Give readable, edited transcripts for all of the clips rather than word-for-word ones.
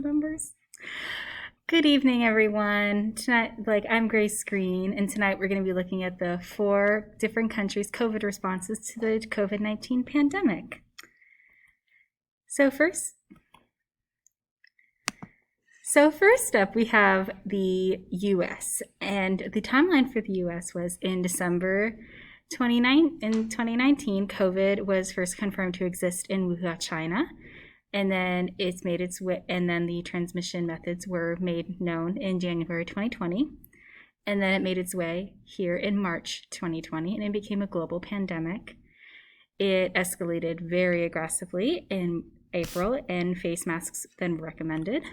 members. Good evening, everyone. Tonight, I'm Grace Green, and tonight we're going to be looking at the 4 different countries' COVID responses to the COVID-19 pandemic. So first up, we have the U.S., and the timeline for the U.S. was in December 2019, COVID was first confirmed to exist in Wuhan, China, and then it's made its way, and then the transmission methods were made known in January 2020, and then it made its way here in March 2020, and it became a global pandemic. It escalated very aggressively in April, and face masks then were recommended.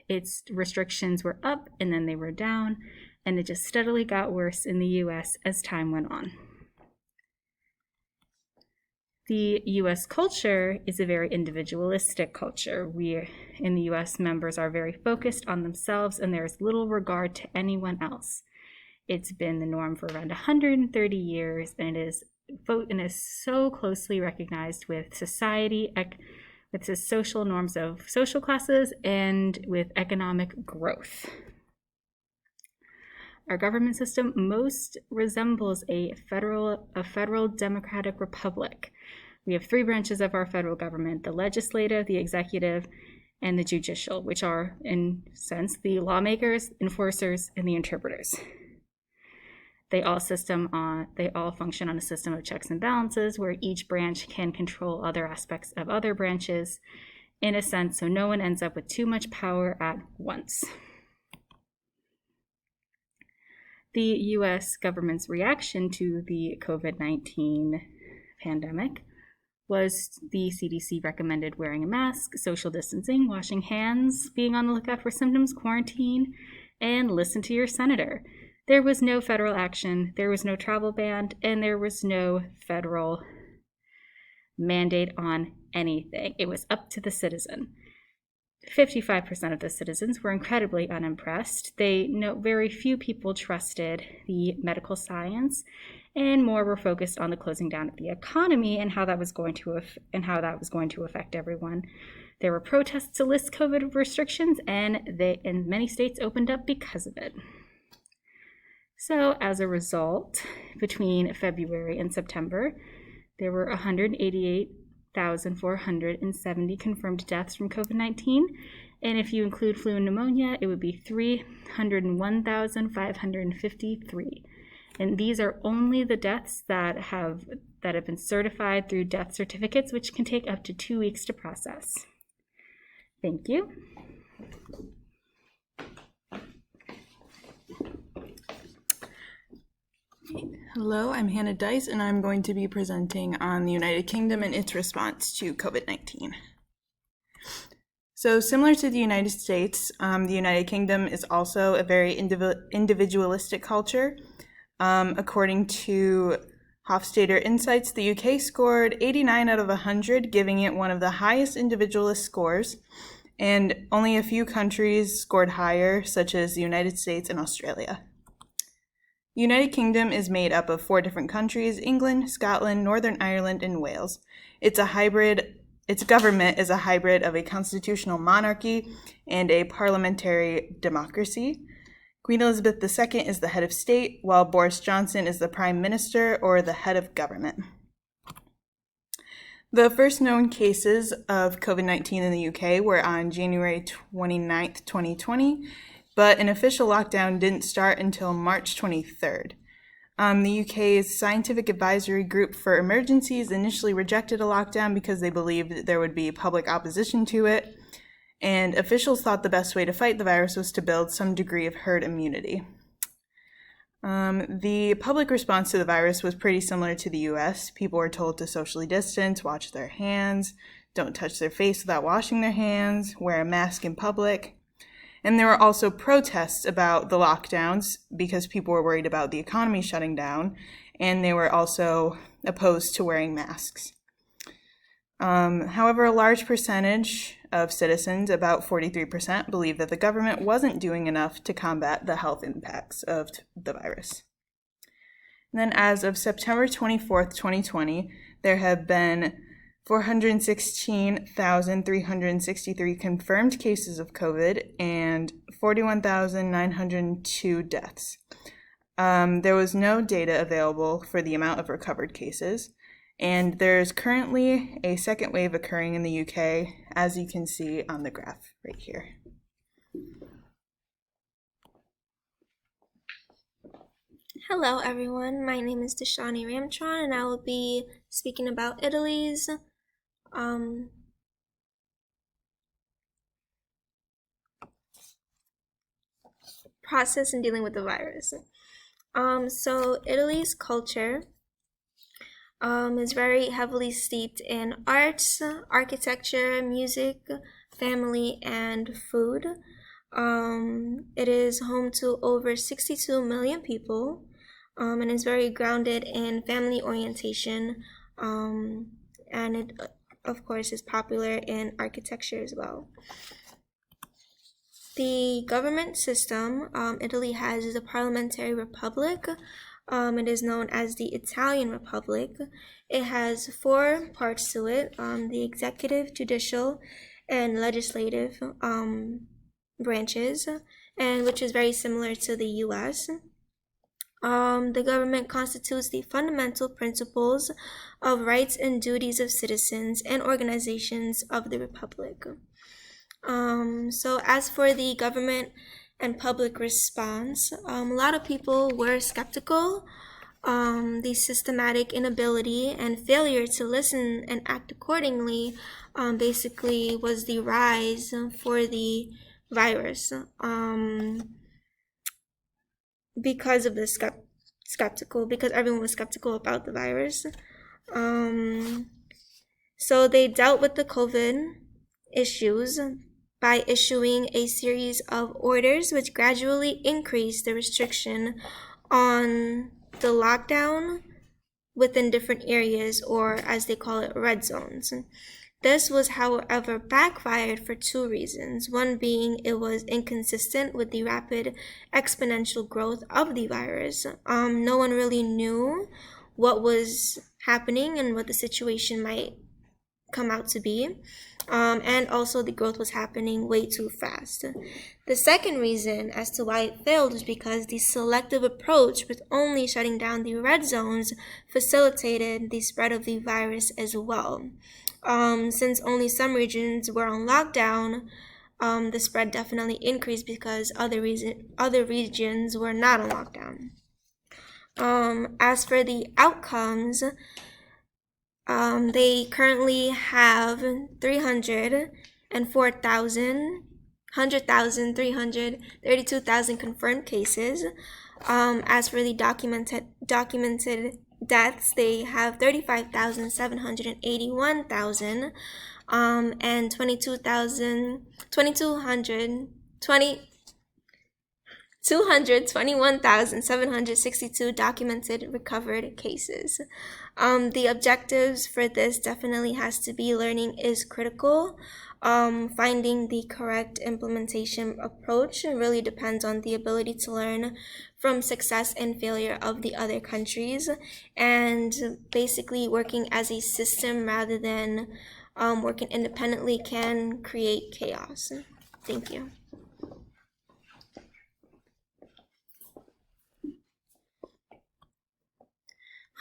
Its restrictions were up, and then they were down, and it just steadily got worse in the U.S. as time went on. The U.S. culture is a very individualistic culture. We in the U.S. members are very focused on themselves, and there is little regard to anyone else. It's been the norm for around 130 years, and it is so closely recognized with society, with the social norms of social classes, and with economic growth. Our government system most resembles a federal democratic republic. We have 3 branches of our federal government: the legislative, the executive, and the judicial, which are, in a sense, the lawmakers, enforcers, and the interpreters. They all function on a system of checks and balances, where each branch can control other aspects of other branches, in a sense, so no one ends up with too much power at once. The U.S. government's reaction to the COVID-19 pandemic was the CDC recommended wearing a mask, social distancing, washing hands, being on the lookout for symptoms, quarantine, and listen to your senator. There was no federal action, there was no travel ban, and there was no federal mandate on anything. It was up to the citizen. 55% of the citizens were incredibly unimpressed. Very few people trusted the medical science, and more were focused on the closing down of the economy and how that was going to affect everyone. There were protests to lift COVID restrictions, and many states opened up because of it. So as a result, between February and September, there were 188,470 confirmed deaths from COVID-19, and if you include flu and pneumonia, it would be 301,553. And these are only the deaths that have been certified through death certificates, which can take up to 2 weeks to process. Thank you. Hello, I'm Hannah Dice, and I'm going to be presenting on the United Kingdom and its response to COVID-19. So similar to the United States, the United Kingdom is also a very individualistic culture. According to Hofstadter Insights, the UK scored 89 out of 100, giving it one of the highest individualist scores, and only a few countries scored higher, such as the United States and Australia. The United Kingdom is made up of 4 different countries: England, Scotland, Northern Ireland, and Wales. Its government is a hybrid of a constitutional monarchy and a parliamentary democracy. Queen Elizabeth II is the head of state, while Boris Johnson is the prime minister or the head of government. The first known cases of COVID-19 in the UK were on January 29th, 2020, but an official lockdown didn't start until March 23rd. The UK's Scientific Advisory Group for Emergencies initially rejected a lockdown because they believed there would be public opposition to it, and officials thought the best way to fight the virus was to build some degree of herd immunity. The public response to the virus was pretty similar to the US. People were told to socially distance, wash their hands, don't touch their face without washing their hands, wear a mask in public. And there were also protests about the lockdowns because people were worried about the economy shutting down, and they were also opposed to wearing masks. However, a large percentage of citizens, about 43%, believe that the government wasn't doing enough to combat the health impacts of the virus. And then as of September 24th, 2020, there have been 416,363 confirmed cases of COVID, and 41,902 deaths. There was no data available for the amount of recovered cases, and there's currently a second wave occurring in the UK, as you can see on the graph right here. Hello everyone, my name is Deshani Ramtron and I will be speaking about Italy's process in dealing with the virus. So Italy's culture is very heavily steeped in arts, architecture, music, family, and food. It is home to over 62 million people. And is very grounded in family orientation, and it, of course, is popular in architecture as well. The government system Italy has is a parliamentary republic. It is known as the Italian Republic. It has 4 parts to it, the executive, judicial, and legislative branches, and which is very similar to the US. The government constitutes the fundamental principles of rights and duties of citizens and organizations of the Republic. So as for the government and public response, a lot of people were skeptical. The systematic inability and failure to listen and act accordingly basically was the rise for the virus. Because of the because everyone was skeptical about the virus. So they dealt with the COVID issues by issuing a series of orders which gradually increased the restriction on the lockdown within different areas, or as they call it, red zones. This was, however, backfired for 2 reasons. One being it was inconsistent with the rapid exponential growth of the virus. No one really knew what was happening and what the situation might come out to be. And also the growth was happening way too fast. The second reason as to why it failed was because the selective approach with only shutting down the red zones facilitated the spread of the virus as well. Since only some regions were on lockdown, the spread definitely increased because other regions were not on lockdown. As for the outcomes, they currently have 132,000 confirmed cases. As for the documented deaths, they have 35,781,000, and 221,762 documented recovered cases. The objectives for this definitely has to be learning is critical. Finding the correct implementation approach really depends on the ability to learn from success and failure of the other countries, and basically working as a system rather than working independently can create chaos. Thank you.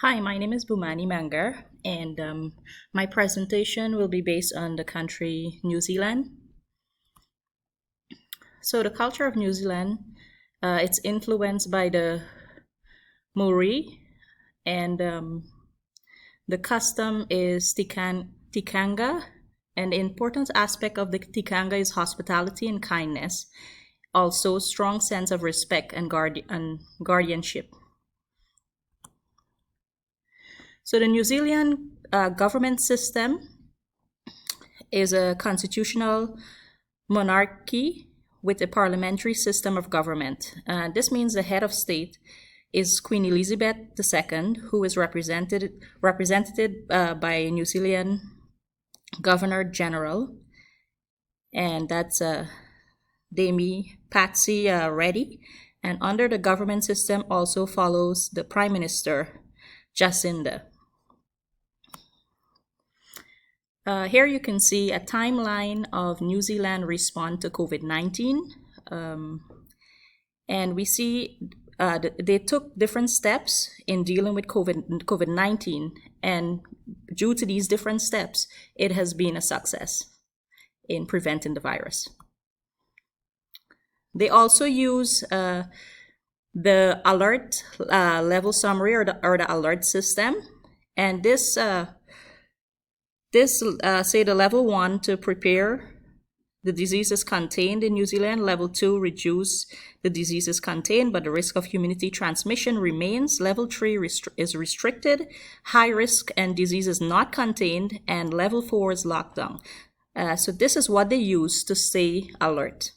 Hi, my name is Bumani Mangar, and my presentation will be based on the country New Zealand. So the culture of New Zealand, it's influenced by the Maori, and the custom is tikanga, and the important aspect of the tikanga is hospitality and kindness, also strong sense of respect and guardianship. So the New Zealand government system is a constitutional monarchy with a parliamentary system of government. This means the head of state is Queen Elizabeth II, who is represented by New Zealand Governor General, and that's Dame Patsy Reddy. And under the government system also follows the Prime Minister, Jacinda. Here you can see a timeline of New Zealand response to COVID-19. And we see they took different steps in dealing with COVID-19. And due to these different steps, it has been a success in preventing the virus. They also use the alert level summary or the alert system. And this say the level 1 to prepare the disease is contained in New Zealand. Level 2, reduce the disease is contained, but the risk of community transmission remains. Level 3 is restricted, high risk and disease is not contained, and level 4 is lockdown. So this is what they use to stay alert.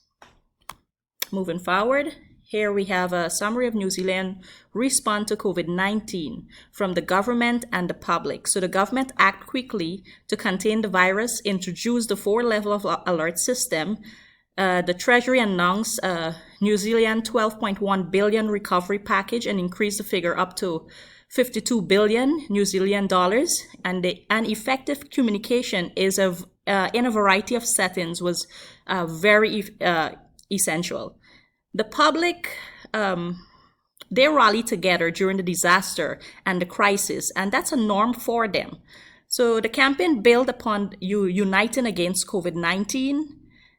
Moving forward, here we have a summary of New Zealand response to COVID-19 from the government and the public. So the government acted quickly to contain the virus, introduced the 4-level of alert system. The Treasury announced New Zealand 12.1 billion recovery package and increased the figure up to 52 billion New Zealand dollars. And effective communication is in a variety of settings was very essential. The public, they rally together during the disaster and the crisis, and that's a norm for them. So the campaign built upon uniting against COVID-19,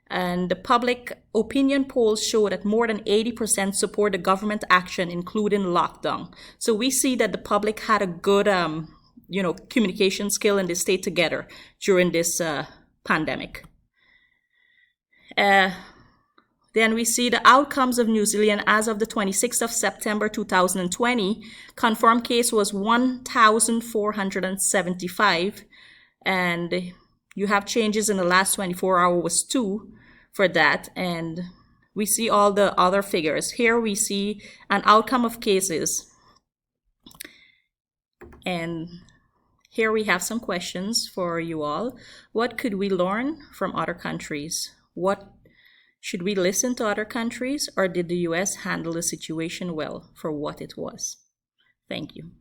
and the public opinion polls show that more than 80% support the government action, including lockdown. So we see that the public had a good, communication skill, and they stayed together during this pandemic. Then we see the outcomes of New Zealand as of the 26th of September 2020. Confirmed case was 1,475, and you have changes in the last 24 hours was 2 for that. And we see all the other figures. Here we see an outcome of cases. And here we have some questions for you all. What could we learn from other countries? Should we listen to other countries, or did the US handle the situation well for what it was? Thank you.